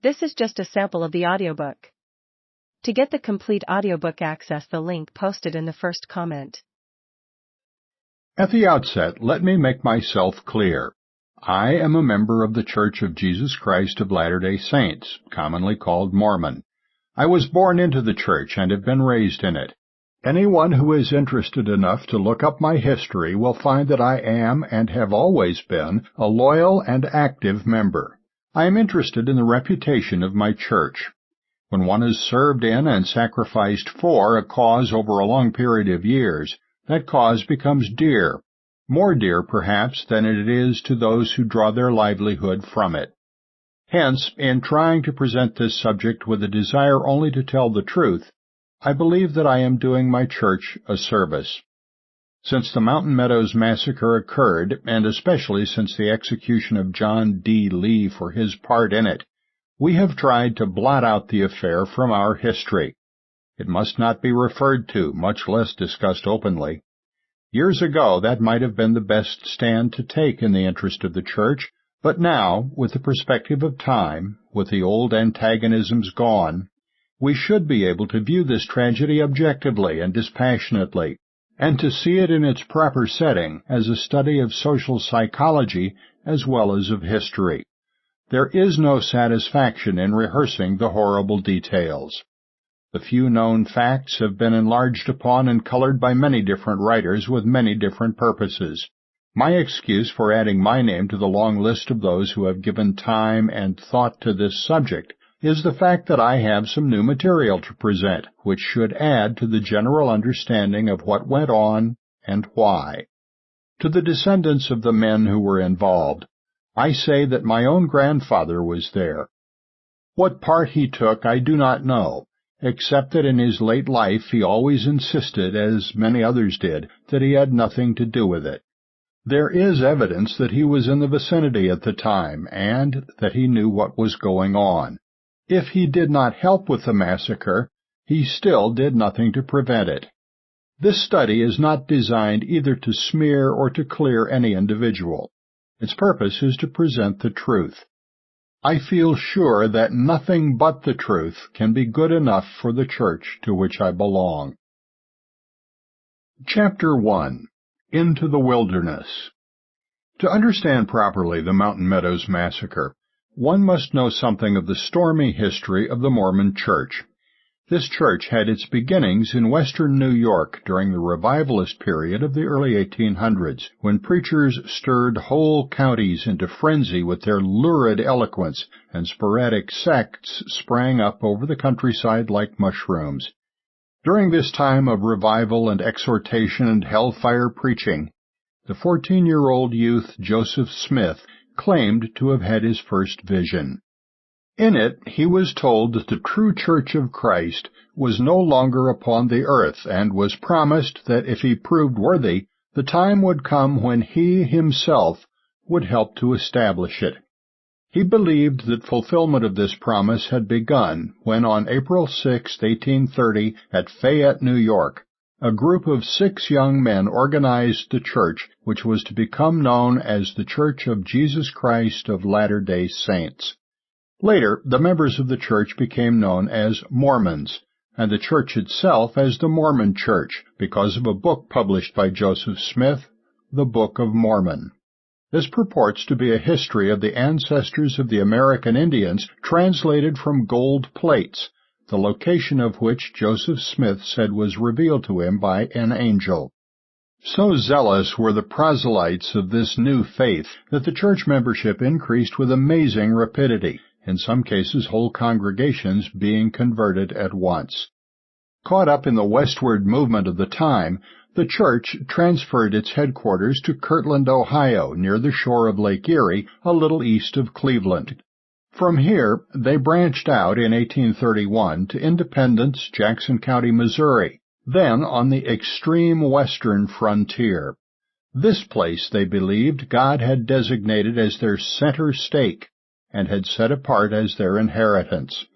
This is just a sample of the audiobook. To get the complete audiobook, access the link posted in the first comment. At the outset, let me make myself clear. I am a member of the Church of Jesus Christ of Latter-day Saints, commonly called Mormon. I was born into the church and have been raised in it. Anyone who is interested enough to look up my history will find that I am, and have always been, a loyal and active member. I am interested in the reputation of my church. When one has served in and sacrificed for a cause over a long period of years, that cause becomes dear, more dear perhaps than it is to those who draw their livelihood from it. Hence, in trying to present this subject with a desire only to tell the truth, I believe that I am doing my church a service. Since the Mountain Meadows Massacre occurred, and especially since the execution of John D. Lee for his part in it, we have tried to blot out the affair from our history. It must not be referred to, much less discussed openly. Years ago, that might have been the best stand to take in the interest of the church, but now, with the perspective of time, with the old antagonisms gone, we should be able to view this tragedy objectively and dispassionately, and to see it in its proper setting as a study of social psychology as well as of history. There is no satisfaction in rehearsing the horrible details. The few known facts have been enlarged upon and colored by many different writers with many different purposes. My excuse for adding my name to the long list of those who have given time and thought to this subject is the fact that I have some new material to present, which should add to the general understanding of what went on and why. To the descendants of the men who were involved, I say that my own grandfather was there. What part he took I do not know, except that in his late life he always insisted, as many others did, that he had nothing to do with it. There is evidence that he was in the vicinity at the time, and that he knew what was going on. If he did not help with the massacre, he still did nothing to prevent it. This study is not designed either to smear or to clear any individual. Its purpose is to present the truth. I feel sure that nothing but the truth can be good enough for the church to which I belong. Chapter 1. Into the Wilderness. To understand properly the Mountain Meadows Massacre, one must know something of the stormy history of the Mormon Church. This church had its beginnings in western New York during the revivalist period of the early 1800s, when preachers stirred whole counties into frenzy with their lurid eloquence, and sporadic sects sprang up over the countryside like mushrooms. During this time of revival and exhortation and hellfire preaching, the 14-year-old youth Joseph Smith claimed to have had his first vision. In it, he was told that the true Church of Christ was no longer upon the earth, and was promised that if he proved worthy, the time would come when he himself would help to establish it. He believed that fulfillment of this promise had begun when, on April 6, 1830, at Fayette, New York, a group of 6 young men organized the church which was to become known as the Church of Jesus Christ of Latter-day Saints. Later, the members of the church became known as Mormons, and the church itself as the Mormon Church, because of a book published by Joseph Smith, the Book of Mormon. This purports to be a history of the ancestors of the American Indians translated from gold plates, the location of which Joseph Smith said was revealed to him by an angel. So zealous were the proselytes of this new faith that the church membership increased with amazing rapidity, in some cases whole congregations being converted at once. Caught up in the westward movement of the time, the church transferred its headquarters to Kirtland, Ohio, near the shore of Lake Erie, a little east of Cleveland. From here, they branched out in 1831 to Independence, Jackson County, Missouri, then on the extreme western frontier. This place, they believed, God had designated as their center stake, and had set apart as their inheritance.